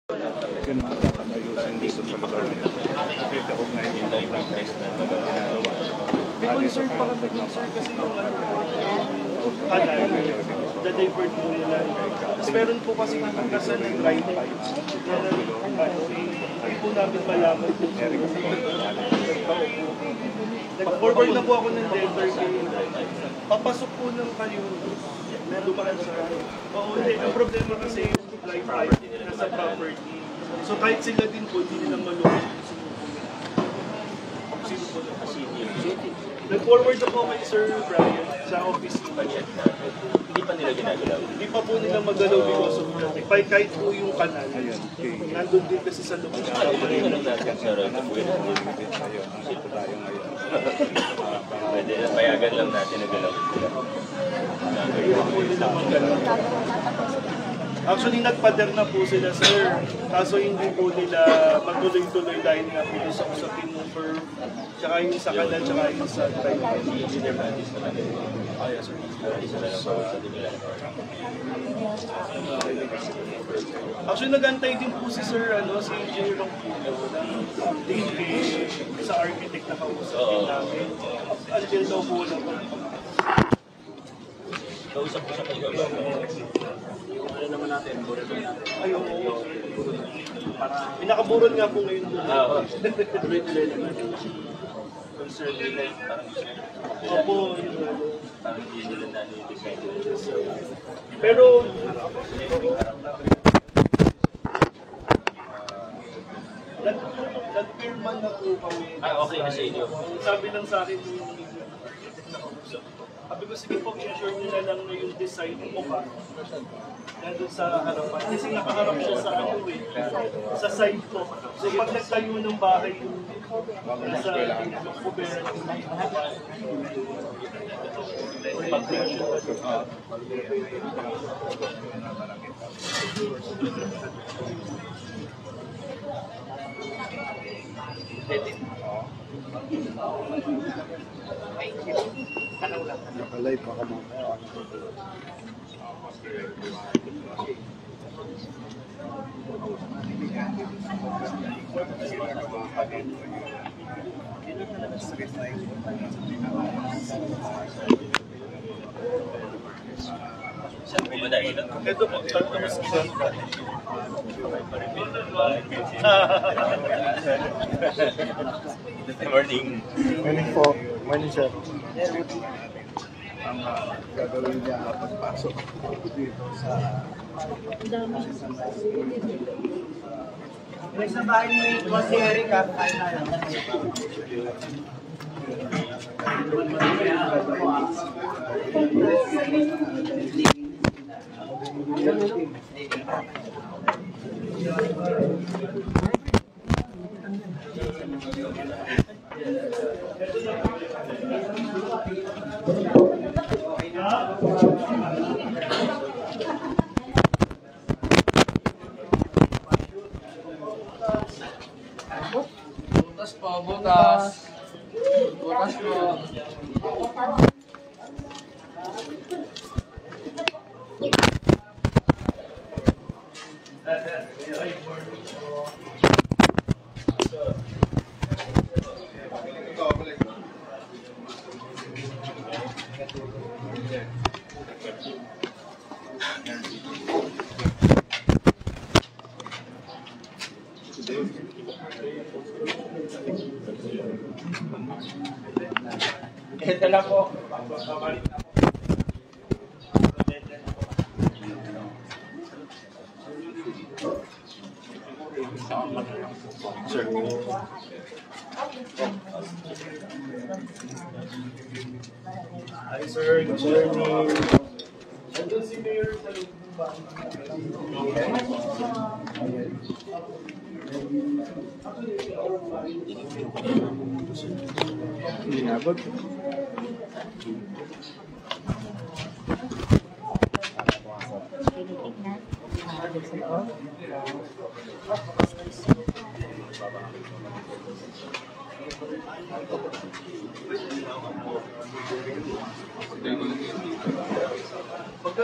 Yun mga dapat ayusin dito sa lugar nito. Kasi kaugnay yung long-term test na ginagawa. May concern pa kami dun, sir, kasi yung na-divert mo nila. Tapos meron po kasi kasi ng dry pipes. Hindi po namin malaman kung nag-forward na po ako ng letter kay papasok po ng kayo dumaan sa oo, hindi. Ang problema kasi yung dry pipe nasa property. So kahit sila din po, hindi nila malukot. Sino po na nag-forward na po kay Sir Brian sa office. Hindi pa nila ginagalaw. Hindi pa po nila magalaw because of traffic. Kahit po yung kanal. Nandun din kasi sa loob. Pwede lang natin sa road. Pwede, payagan lang natin na galaw sila. Actually, nagpader na po sila, sir. Kaso hindi po nila matuloy-tuloy dahil nga po sa usapin ng firm, tsaka yung sa kanal, tsaka yung sa drive. Actually, nag-antay din po si Sir, si J. Ronquillo ng DPH sa architect na kausapin namin. Until daw po lang. Kausap ko sa kayo. Ano naman natin, buron natin. Ayun, pinakaburon nga po ngayon po. Tuloy-tuloy naman. Concern nila. Opo, parang hindi nila na-design. pero nag-firma na po kami. Okay na sa inyo. Sabi lang sa akin yung sabi ko, sige po, i-assure nila lang na yung design mo pa. Nandun sa harapan. Kasi nakaharap siya sa sa side ko. So pag nagtayo ng bahay yung nasa kuber, Nakalay pa ka mga. Saan po ba dahil? ito po, tapos Good morning. Morning po. Morning sir. Ang gagawin niya pagpasok dito sa Sa bahay ni Bossy Eric, ay tayo. Butas po, butas. Butas po. Ito lang po. Sir. Hi sir, good morning. Andun si Mayor sa loob ng bahay. inabot. Pagka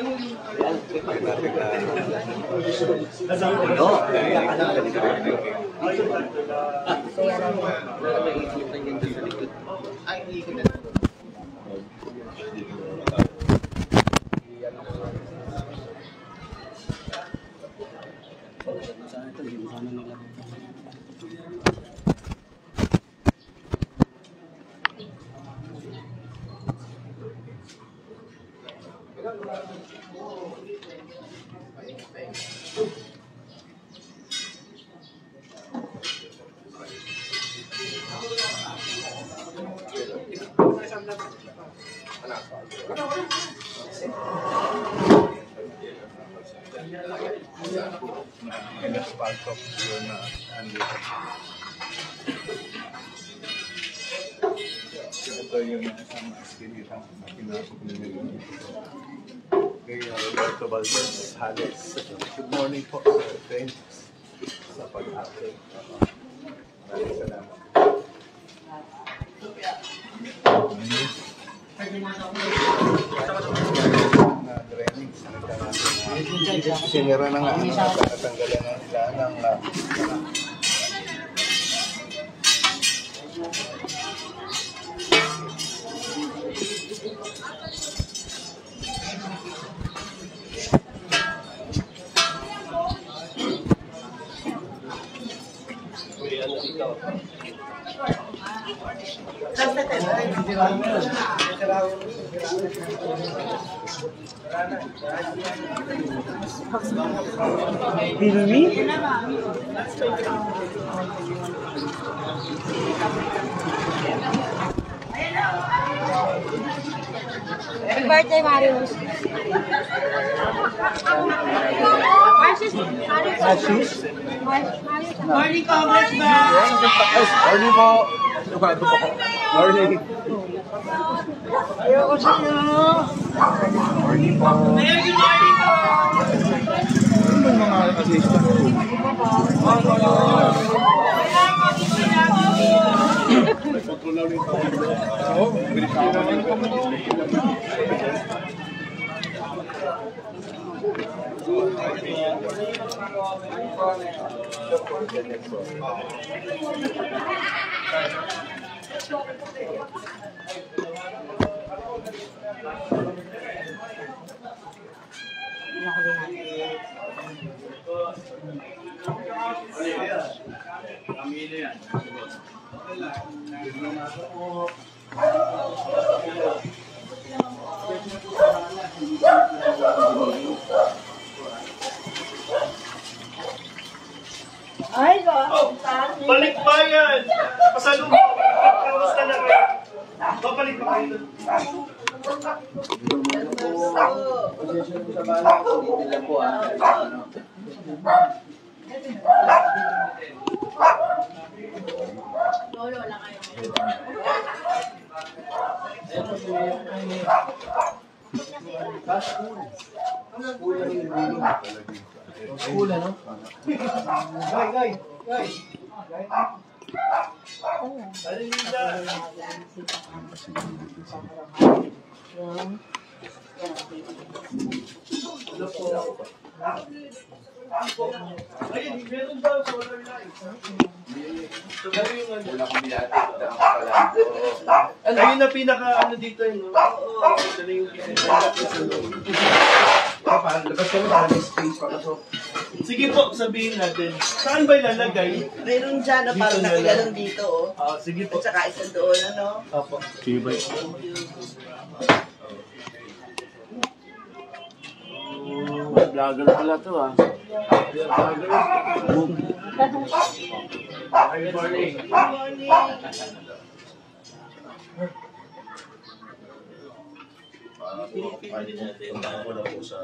Pinapasok yun na andito. Ito yung nasa maskinita na pinasok nila. Kay Roberto Valdez Hales. Good morning po, sir. Thanks sa pag-update. Maraming salamat. Sinira na nga, natanggalan na nila ng Happy birthday, Marius. Marcis. Morning, Congressman! morning po. Morning. Ayoko sa inyo. Morning po. Mayor, good morning po! Ano yung mga artista? Nagkontrol rin pa. Oo, bilis na naman po. Ay, Balik bayan! Pasalubong! Kamusta na kayo? Babalik pa kayo doon. Lolo, wala kayo. Ayun, meron daw sa wala line. Ayun na pinaka ano dito yun. Oo, ito na yung sige po, sabihin natin. Saan ba ilalagay? Meron dyan na parang nakigalang dito, oh. Sige po. At saka isang doon, ano? Opo. Vlogger pala to ah. Good morning. Pwede natin na wala po sa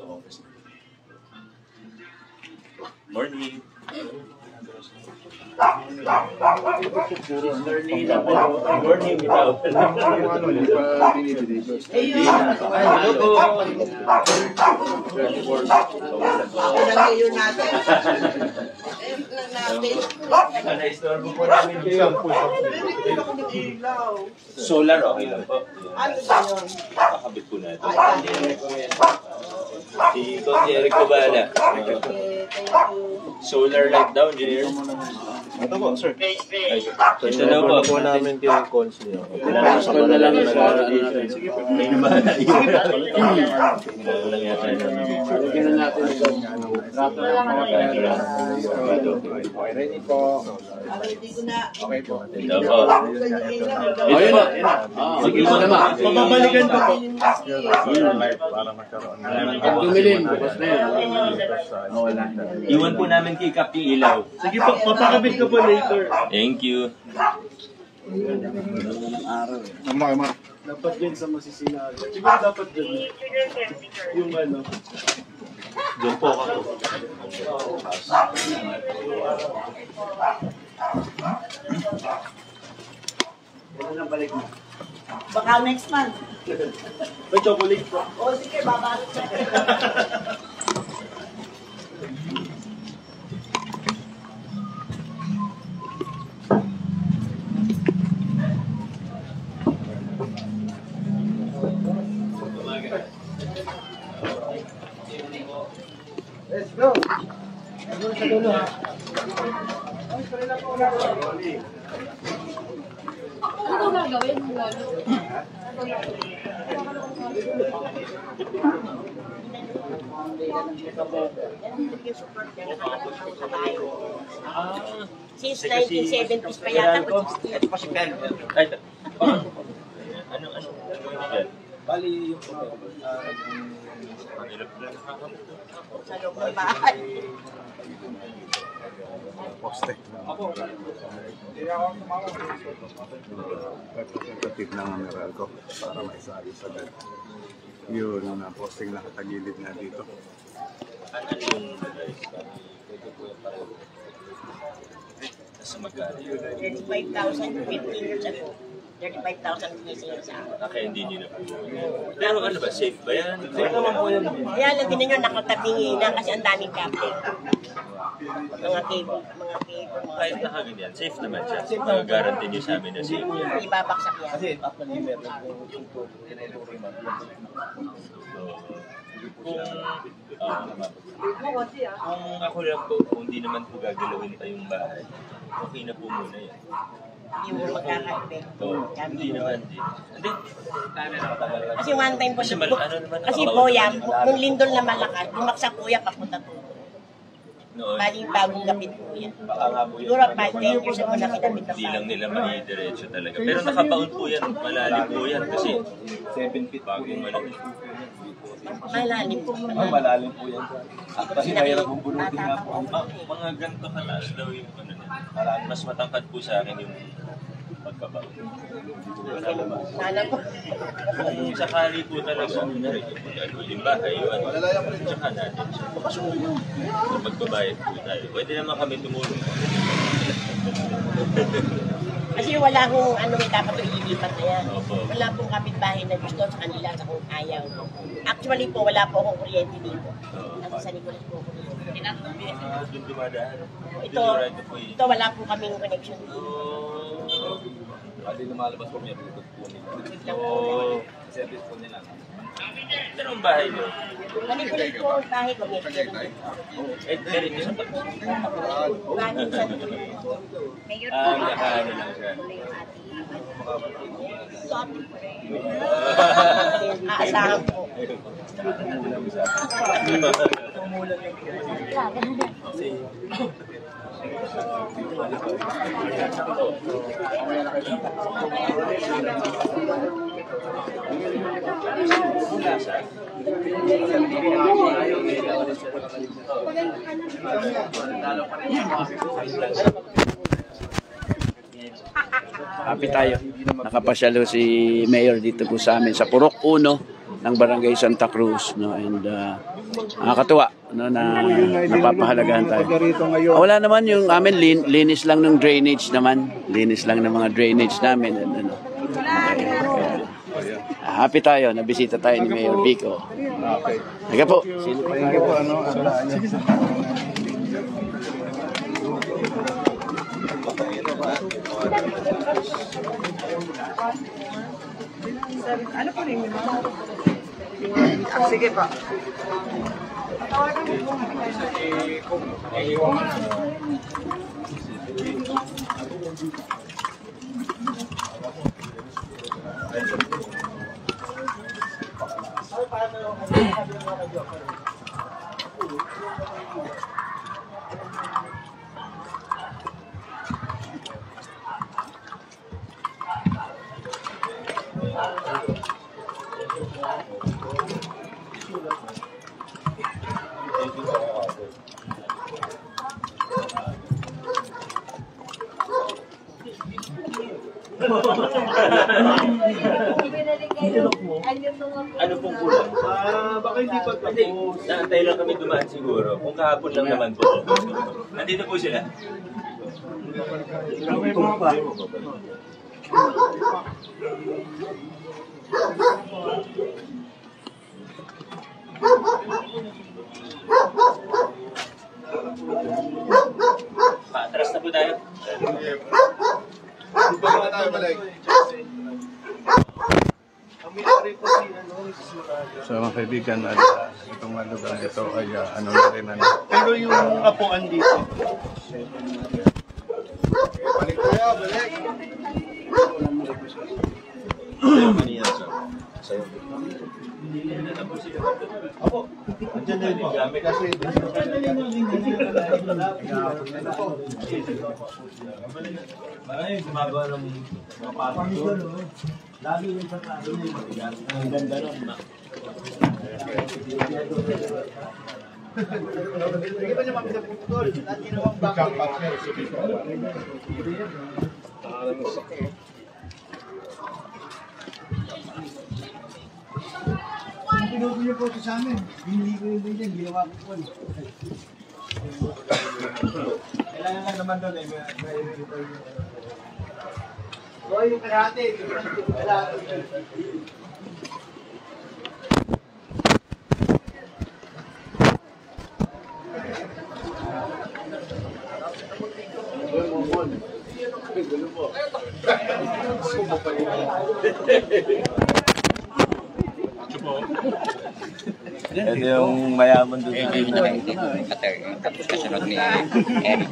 office. Morning. Morning, bitaw. Ako lang ngayon natin. Na-istorbo po namin kayo. Solar, okay lang po. Ano ba yun? Kakabit po natin. Si Coach Eric Cubana. Solar light down, engineer. Ito po, sir. Ito daw po. po namin yung calls niyo. Call na lang sa Sige po. May nabahala. Walang yata yun. Lagyan na natin ito. Rato na lang. Ready po. Hindi ko na. Okay po. Ito po. Ayun na. Sige po naman. Pababalikan ko po. Para magkaroon Pag dumilim, bukas na yun. Iwan po namin kay Kap yung ilaw. Sige po, papakabit ko po later. Thank you. Dapat yan sa masisinaga. Siguro dapat dyan. Yung ano. Doon po ako. Baka next month. May chocolate po. O sige, babalik sa Ano daw gagawin mo, Lolo? Since 1970s pa yata. Ito pa si Pen. Ay, ito. Ano? sa loob ng bahay. Poste. Representative ng Meralco para maisali sa bed. Yun na posting nakatagilid na dito. Ano yung sa magkano? 35,000, 15 years ago. 35,000 sinisingil sa akin. Kaya hindi nyo na po. Pero ano ba, safe ba yan? Safe naman po yan. Kaya lang din nyo nakatabingi na kasi ang daming cable. Mga cable, mga cable. Kahit nakaganyan, safe naman siya. Guarantee nyo sa amin na safe. Ibabaksak yan. Kung ako lang po, kung hindi naman po gagalawin pa yung bahay, okay na po muna yan. Hindi mo magkaka-epekto. Hindi naman din. Hindi. Kasi one time po, Kasi ano naman kasi nakabawal po yan, naman. nung lindol na malakas, bumaksak po yan papunta po. Noon, Bali yung bagong kapit po yan. baka nga po yun. Siguro 5-10 years ago na kinabit na Hindi lang bago. nila maidiretso talaga. Pero nakabaon po yan. Malalim po yan kasi 7 feet bagong malalim. Malalim po. Malalim po yan. Kasi mahirap kong bunutin nga po. Mga ganito kataas daw yung ano na. Mas matangkad po sa akin yung pagkabaon. Sana po. Kung sakali po talaga, yung bahay, yung ano, tsaka natin siya. Kung magbabayad po tayo, pwede naman kami tumulong. Kasi wala akong ano may dapat ililipat na yan. Opo. Wala pong kapitbahay na gusto sa kanila sa kung ayaw. Actually po, wala po akong kuryente dito. Kasi sa Nicolas po kuryente. Doon dumadaan. Ito, ito wala po kaming connection dito. Hindi lumalabas po niya, Bluetooth po nila. Service po nila. Pero ang bahay niyo? Maniculas po ang bahay ko. May Meron niyo sa pag... Galing sa Mayor po. Nakaano lang siya. Aasahan po. Happy tayo. Nakapasyalo si Mayor dito po sa amin sa Purok 1 ng Barangay Santa Cruz, no, and nakakatuwa, no, na napapahalagahan tayo. Wala naman yung amin, linis lang ng drainage naman, linis lang ng mga drainage namin, and, ano. Happy tayo, nabisita tayo ni Mayor Vico. Okay. Sige po. Thank you po. Ano po rin mo? Sige pa. Ano pong kulang? Baka hindi pa Hindi, naantay lang kami dumaan siguro. Kung kahapon lang naman po. Nandito po sila. Paatras na po tayo. So mga kaibigan, itong lugar dito ay ano na rin ano. Pero yung apuan dito. Balik tayo, balik! Opo. Andiyan na yung gamit. Kasi maraming gumagawa ng mga pasok. Lagi yung sa klase na yung mabigat. Ang ganda nun. Hindi ba niya mapinaputol? At ginawang bakit? Pinuto niyo po ito sa amin. Hindi ko yung ganyan. Ginawa ko po. Kailangan lang naman doon eh. Boy, yung kalahati. Kalahati. Ito yung mayaman doon. Tapos kasunod ni Eric.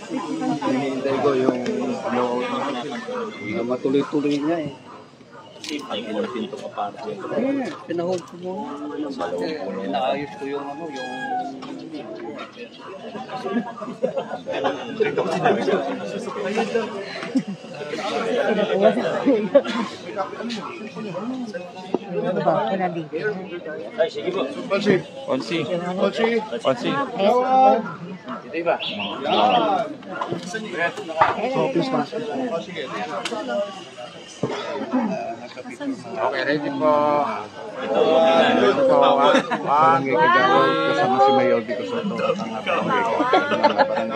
Hinihintay ko yung ano, matuloy-tuloy niya eh. Ang pinto ka para. Pinahold ko mo. Inaayos ko yung ano, yung... Ay, sige po. Onsi. Ito iba. Okay, ready po. Ito, Barangay Kagawad, kasama si Mayor dito sa ito. Ang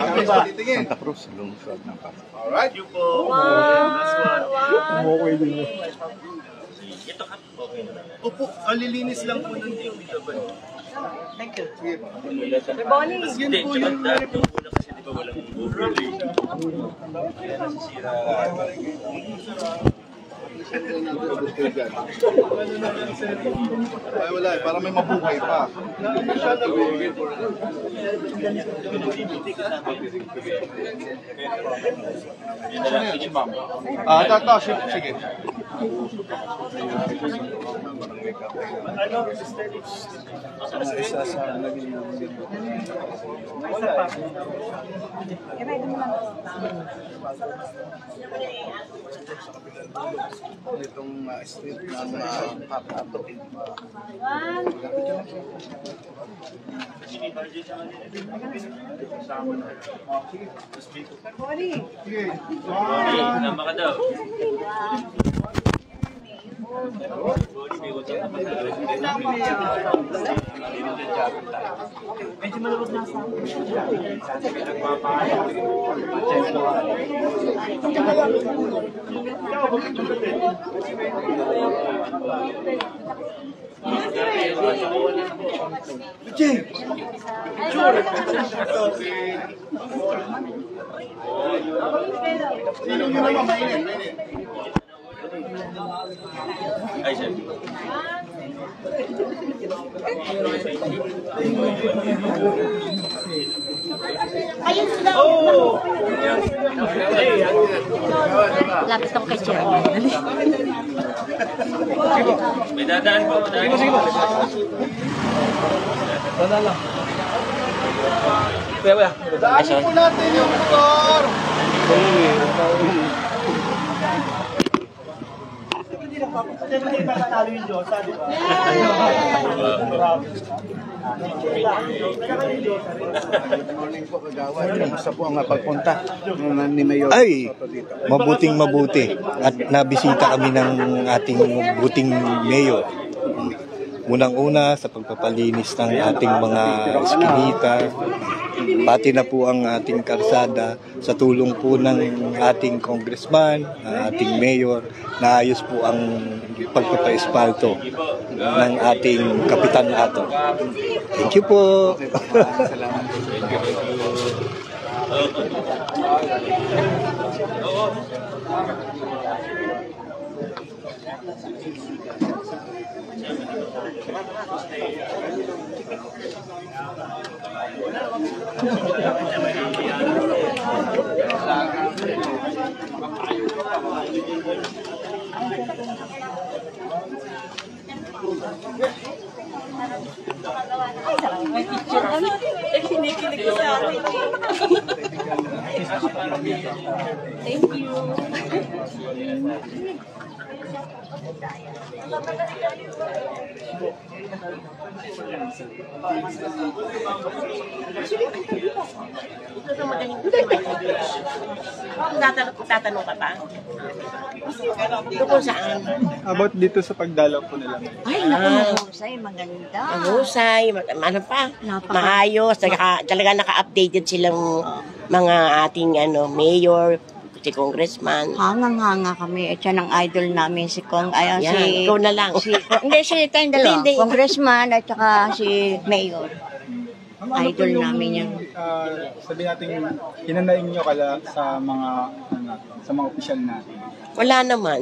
barangay Santa Cruz, lungsod ng Pasig. Alright, you po. Last one. ito ka. Okay na lang. Opo, alilinis lang po ng DPW. Thank you. Bonnie! Hindi, tsaka dahil yung una kasi di ba walang overlay. Kaya nasisira. Ay wala eh, para may mabuhay pa. Yun na lang, sige ma'am. Ito, sige. Itong street ng Papato. Nama ka daw. Medyo malabot na sa Ay, sir. Ayun sila. Oh! Lapit ako kay Chairman. May dadaan po. Sige po. Tanda lang. Kuya. Daanin po natin yung motor! Siyempre, itatalo yung Diyos, di ba? Good morning po, Kagawad. Kamusta po ang pagpunta ni Mayor Ay, Soto dito? mabuting-mabuti at nabisita kami ng ating buting mayor. Unang-una sa pagpapalinis ng ating mga eskinita, pati na po ang ating karsada sa tulong po ng ating congressman, ating mayor, naayos po ang pagpapa-espalto ng ating Kapitan Ato. Thank you po. Salamat po. Kinikilig ko sa akin. Thank you. Ito sa magaling tatanong ka pa? Tungkol saan? About dito sa pagdalaw po nila. Ay, naku, mahusay. Maganda. Mahusay, ano pa? Maayos, talaga naka-updated silang mga ating mayor, si congressman. Hangang-hanga kami. At yan ang idol namin, si Kong. Ayan, Yan, ikaw na lang. Hindi, si tayong dalawa. Hindi. Congressman at saka si Mayor. Ano Idol namin yan. Sabi natin, hinanaing nyo kala sa mga sa mga opisyal natin. Wala naman.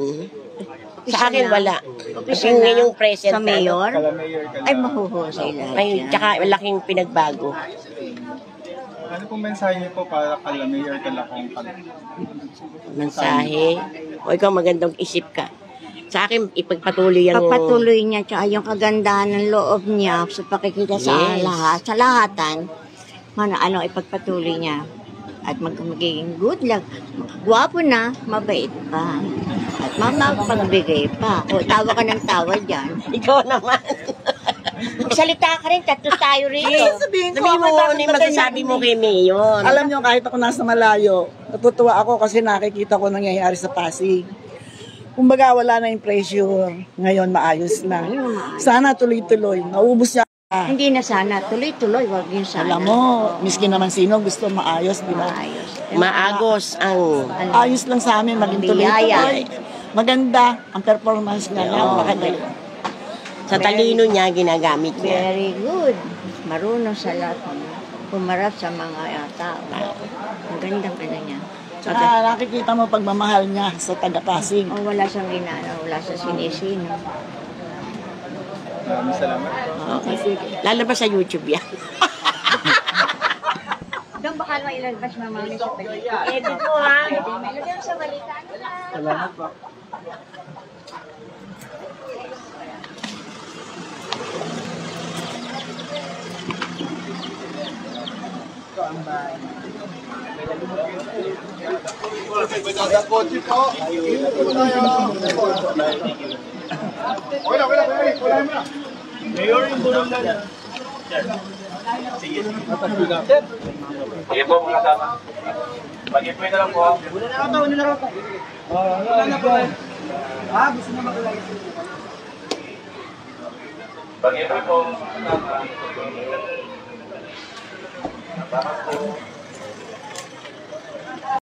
Sa akin, na. wala. Kasi na. ngayong present Sa Mayor? Kala mayor, kala... Ay, mahuhusay lahat Ay, yan. tsaka malaking pinagbago. Ano pong mensahe niyo po para kala mayor, kala kong kala? Mensahe. O ikaw magandang isip ka. Sa akin, ipagpatuloy yung... Pagpatuloy niya, tsaka yung kagandahan ng loob niya sa pakikita sa Yes. lahat, sa lahatan, ipagpatuloy niya. At magiging good luck. Gwapo na, mabait pa. At mamapagbigay pa. O, tawa ka ng tawa dyan. Ikaw naman. Magsalita ka rin, tatlo tayo rito. Sabihin mo, ano yung masasabi mo kay Mayor? Alam nyo, kahit ako nasa malayo, natutuwa ako kasi nakikita ko nangyayari sa Pasig. Kumbaga, wala na yung pressure. Ngayon, maayos na. Sana tuloy-tuloy. Naubos niya. Hindi na sana, tuloy-tuloy, wag yung sana. Alam mo, miski naman sino gusto maayos, di ba? Maayos. Maagos ang... Ayos lang sa amin, maging tuloy-tuloy. Maganda ang performance niya. Napakagaling. Sa talino niya, ginagamit niya. Very good. Marunong sa lahat. Pumarap sa mga tao. Ang gandang niya. Tsaka nakikita mo pagmamahal niya sa taga-Pasig. O wala siyang wala sa sinisino. Maraming salamat. Okay. Lalabas sa YouTube yan. Doon baka mailabas mamami sa balita. Edit mo ha. Ilagay mo sa balita. Salamat po. Kotse po. Wala mo na. Mayor yung bulong na yan. Sige po, mga tama. Pag-ipin na lang po. Wala na po. Gusto na makulay. Pag-ipin po. Tama po.